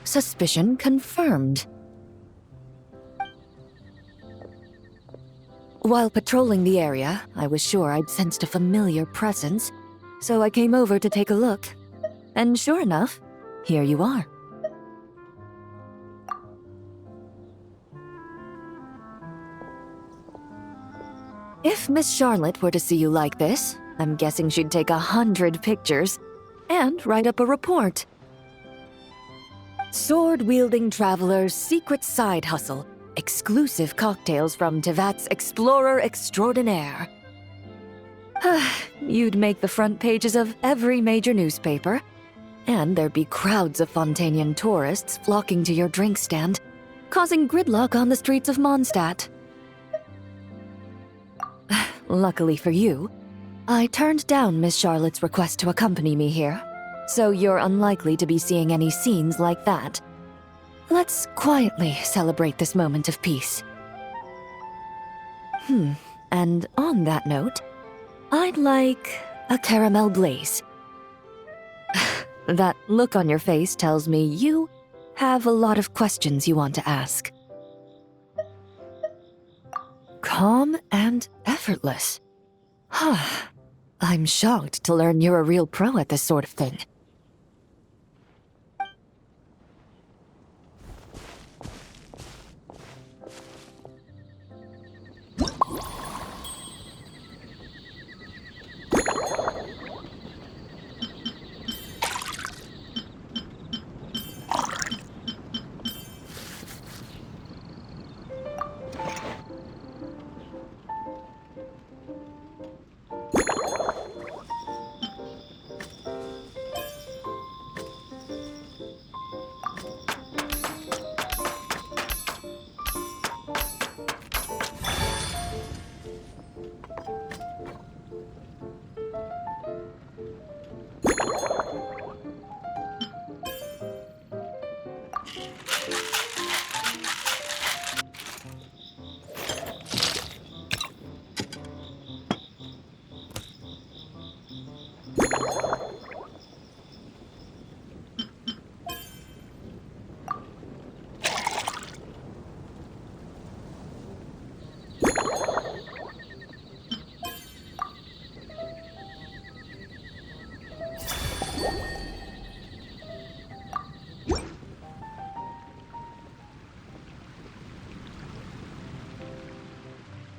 Suspicion confirmed. While patrolling the area, I was sure I'd sensed a familiar presence, so I came over to take a look. And sure enough, here you are. If Miss Charlotte were to see you like this, I'm guessing she'd take 100 pictures and write up a report. Sword-wielding traveler's secret side hustle. Exclusive cocktails from Tevat's Explorer Extraordinaire. You'd make the front pages of every major newspaper, and there'd be crowds of Fontanian tourists flocking to your drink stand, causing gridlock on the streets of Mondstadt. Luckily for you, I turned down Miss Charlotte's request to accompany me here, so you're unlikely to be seeing any scenes like that. Let's quietly celebrate this moment of peace. And on that note, I'd like a caramel blaze. That look on your face tells me you have a lot of questions you want to ask. Calm and effortless. I'm shocked to learn you're a real pro at this sort of thing.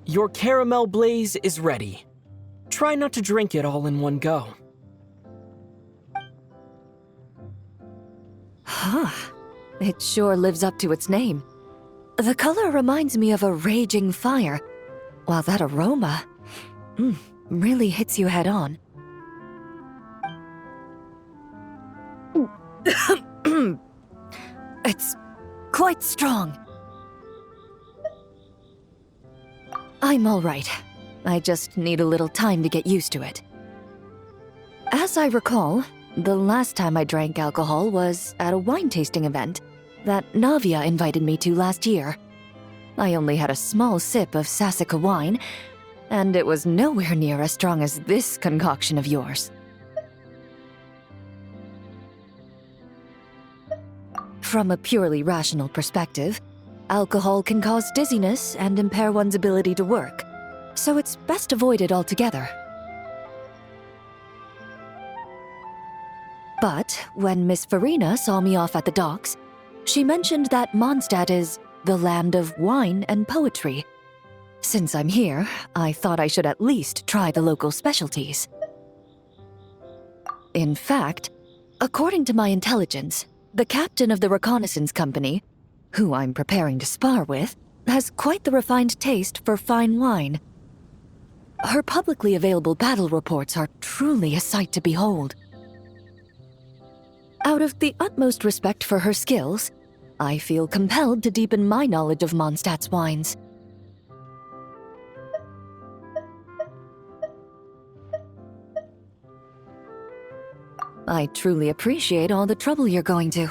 Your caramel blaze is ready. Try not to drink it all in one go. It sure lives up to its name. The color reminds me of a raging fire, while that aroma really hits you head on. It's quite strong. I'm all right. I just need a little time to get used to it. As I recall, the last time I drank alcohol was at a wine tasting event that Navia invited me to last year. I only had a small sip of Sassica wine, and it was nowhere near as strong as this concoction of yours. From a purely rational perspective, alcohol can cause dizziness and impair one's ability to work, so it's best avoided altogether. But when Miss Farina saw me off at the docks, she mentioned that Mondstadt is the land of wine and poetry. Since I'm here, I thought I should at least try the local specialties. In fact, according to my intelligence, the captain of the reconnaissance company, who I'm preparing to spar with, has quite the refined taste for fine wine. Her publicly available battle reports are truly a sight to behold. Out of the utmost respect for her skills, I feel compelled to deepen my knowledge of Mondstadt's wines. I truly appreciate all the trouble you're going to.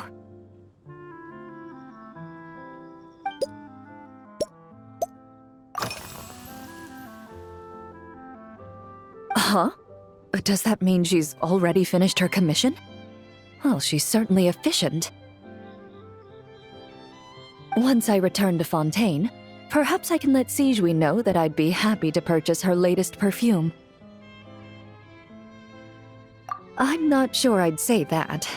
Huh? Does that mean she's already finished her commission? Well, she's certainly efficient. Once I return to Fontaine, perhaps I can let Sijui know that I'd be happy to purchase her latest perfume. I'm not sure I'd say that.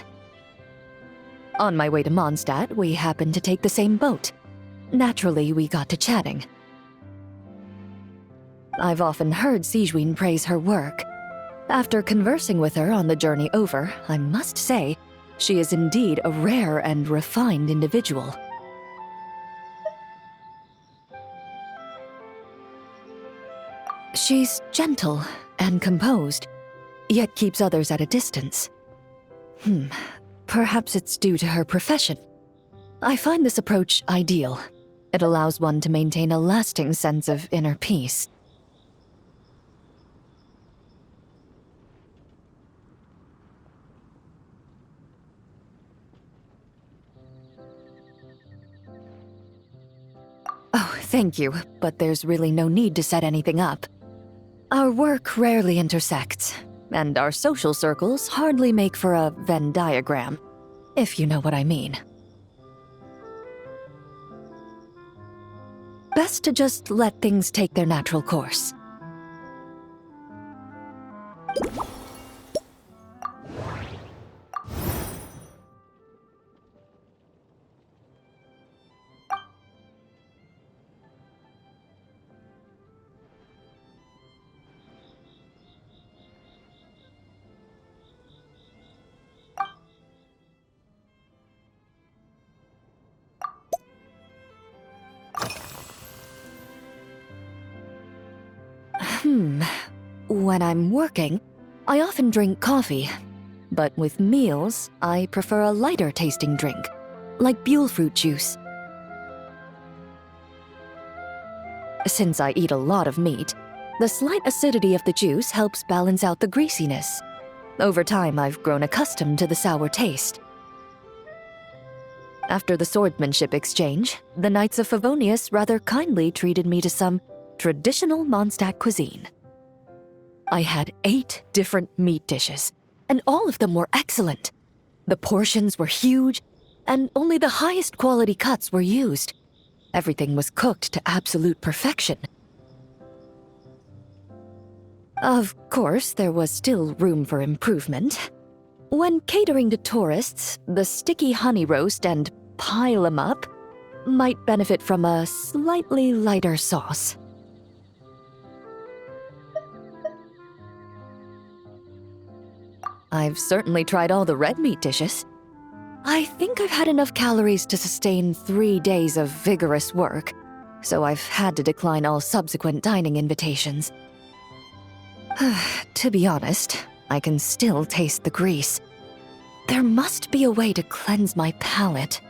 On my way to Mondstadt, we happened to take the same boat. Naturally, we got to chatting. I've often heard Sijui praise her work. After conversing with her on the journey over, I must say, she is indeed a rare and refined individual. She's gentle and composed, yet keeps others at a distance. Perhaps it's due to her profession. I find this approach ideal. It allows one to maintain a lasting sense of inner peace. Oh, thank you, but there's really no need to set anything up. Our work rarely intersects, and our social circles hardly make for a Venn diagram, if you know what I mean. Best to just let things take their natural course. When I'm working, I often drink coffee. But with meals, I prefer a lighter tasting drink, like Buell fruit juice. Since I eat a lot of meat, the slight acidity of the juice helps balance out the greasiness. Over time, I've grown accustomed to the sour taste. After the swordsmanship exchange, the Knights of Favonius rather kindly treated me to some traditional Mondstadt cuisine. I had 8 different meat dishes, and all of them were excellent. The portions were huge, and only the highest quality cuts were used. Everything was cooked to absolute perfection. Of course, there was still room for improvement. When catering to tourists, the sticky honey roast and pile 'em up might benefit from a slightly lighter sauce. I've certainly tried all the red meat dishes. I think I've had enough calories to sustain 3 days of vigorous work, so I've had to decline all subsequent dining invitations. To be honest, I can still taste the grease. There must be a way to cleanse my palate.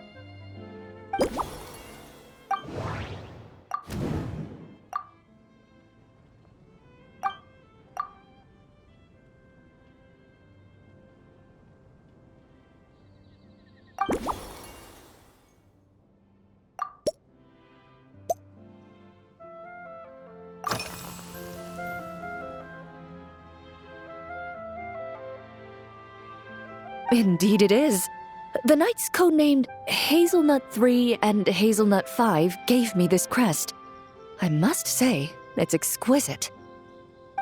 Indeed it is. The knights codenamed Hazelnut 3 and Hazelnut 5 gave me this crest. I must say, it's exquisite.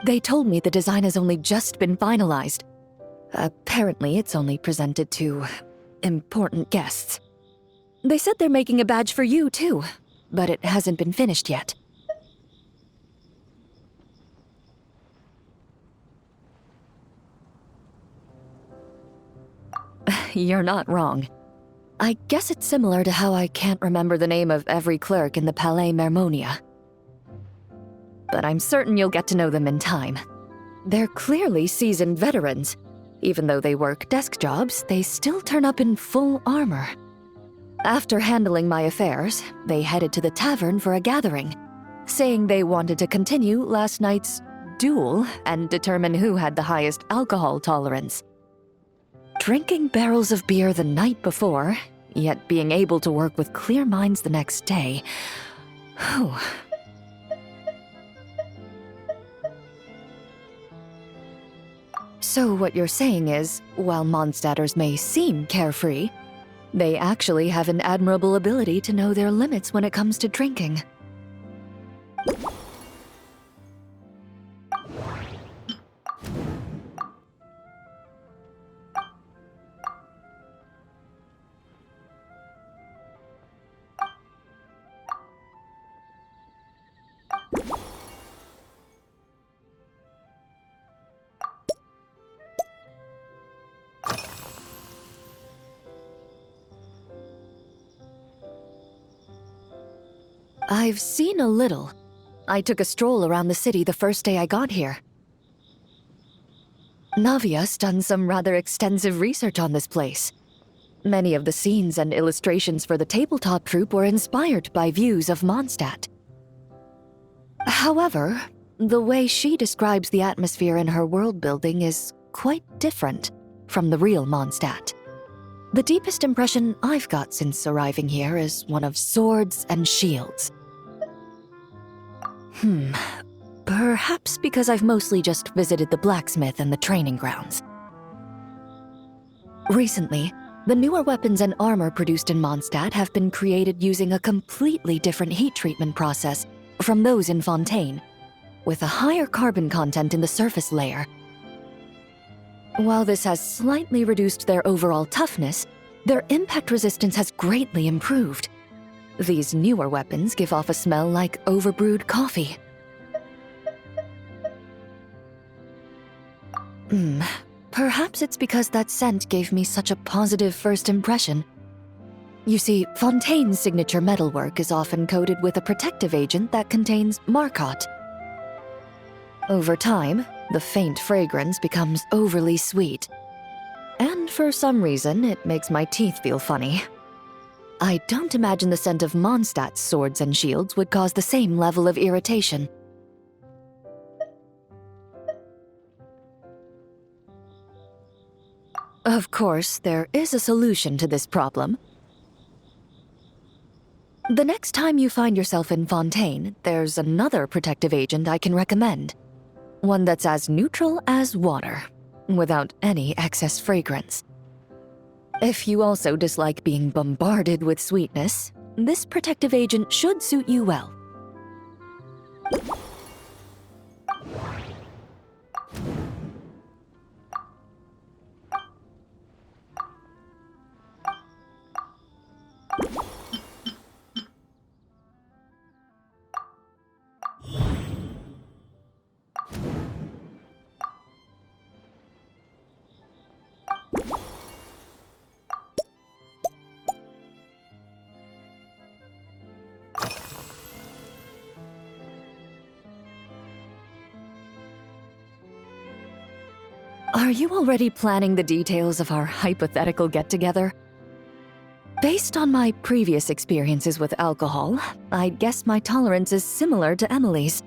They told me the design has only just been finalized. Apparently, it's only presented to important guests. They said they're making a badge for you, too, but it hasn't been finished yet. You're not wrong. I guess it's similar to how I can't remember the name of every clerk in the Palais Mermonia. But I'm certain you'll get to know them in time. They're clearly seasoned veterans. Even though they work desk jobs, they still turn up in full armor. After handling my affairs, they headed to the tavern for a gathering, saying they wanted to continue last night's duel and determine who had the highest alcohol tolerance. Drinking barrels of beer the night before, yet being able to work with clear minds the next day. Whew. So what you're saying is, while Mondstadters may seem carefree, They actually have an admirable ability to know their limits when it comes to drinking. I've seen a little. I took a stroll around the city the first day I got here. Navia's done some rather extensive research on this place. Many of the scenes and illustrations for the tabletop troupe were inspired by views of Mondstadt. However, the way she describes the atmosphere in her world building is quite different from the real Mondstadt. The deepest impression I've got since arriving here is one of swords and shields. Perhaps because I've mostly just visited the blacksmith and the training grounds. Recently, the newer weapons and armor produced in Mondstadt have been created using a completely different heat treatment process from those in Fontaine, with a higher carbon content in the surface layer. While this has slightly reduced their overall toughness, their impact resistance has greatly improved. These newer weapons give off a smell like overbrewed coffee. Perhaps it's because that scent gave me such a positive first impression. You see, Fontaine's signature metalwork is often coated with a protective agent that contains Marcotte. Over time, the faint fragrance becomes overly sweet. And for some reason, it makes my teeth feel funny. I don't imagine the scent of Mondstadt's swords and shields would cause the same level of irritation. Of course, there is a solution to this problem. The next time you find yourself in Fontaine, there's another protective agent I can recommend. One that's as neutral as water, without any excess fragrance. If you also dislike being bombarded with sweetness, this protective agent should suit you well. Are you already planning the details of our hypothetical get-together? Based on my previous experiences with alcohol, I'd guess my tolerance is similar to Emily's.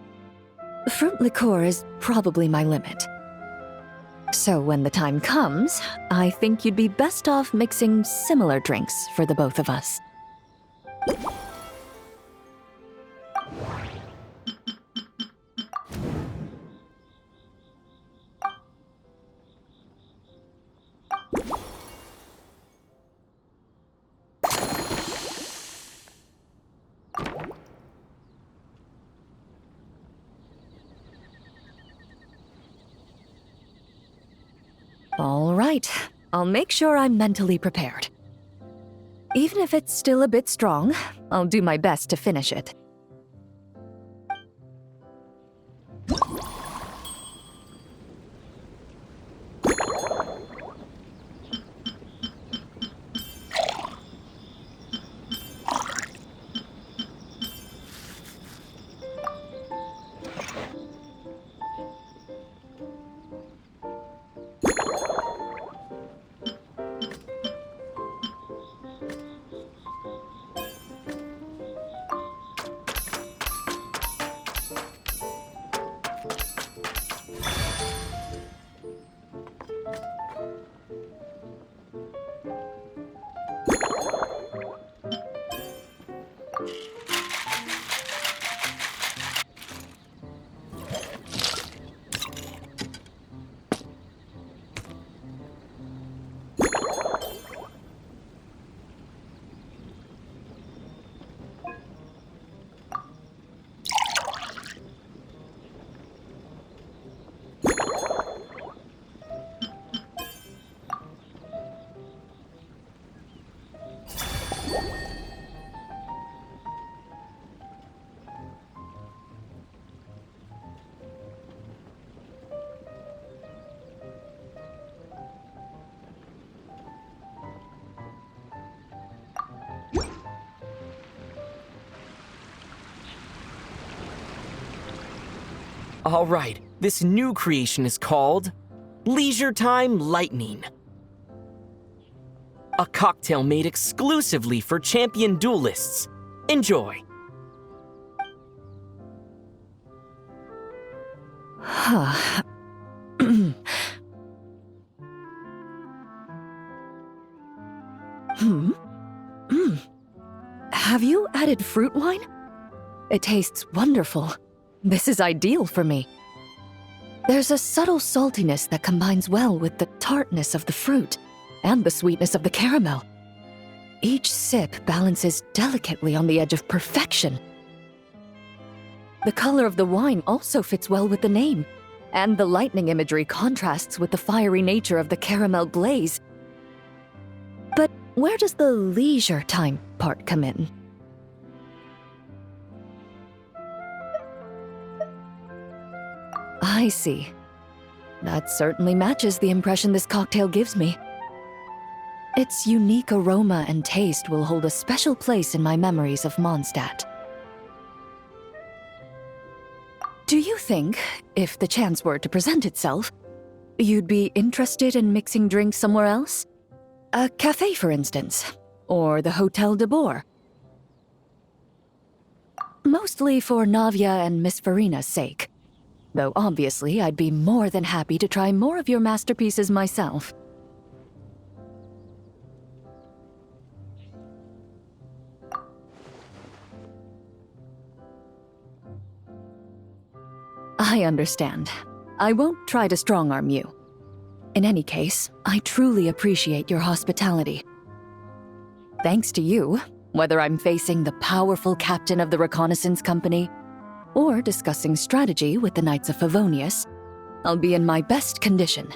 Fruit liqueur is probably my limit. So when the time comes, I think you'd be best off mixing similar drinks for the both of us. All right, I'll make sure I'm mentally prepared. Even if it's still a bit strong, I'll do my best to finish it. All right, this new creation is called Leisure Time Lightning. A cocktail made exclusively for champion duelists. Enjoy. Huh. Have you added fruit wine? It tastes wonderful. This is ideal for me. There's a subtle saltiness that combines well with the tartness of the fruit and the sweetness of the caramel. Each sip balances delicately on the edge of perfection. The color of the wine also fits well with the name, and the lightning imagery contrasts with the fiery nature of the caramel blaze. But where does the leisure time part come in? I see. That certainly matches the impression this cocktail gives me. Its unique aroma and taste will hold a special place in my memories of Mondstadt. Do you think, if the chance were to present itself, you'd be interested in mixing drinks somewhere else? A cafe, for instance, or the Hotel de Boer? Mostly for Navia and Miss Farina's sake. Though obviously I'd be more than happy to try more of your masterpieces myself. I understand. I won't try to strong-arm you. In any case, I truly appreciate your hospitality. Thanks to you, whether I'm facing the powerful captain of the reconnaissance company or discussing strategy with the Knights of Favonius, I'll be in my best condition.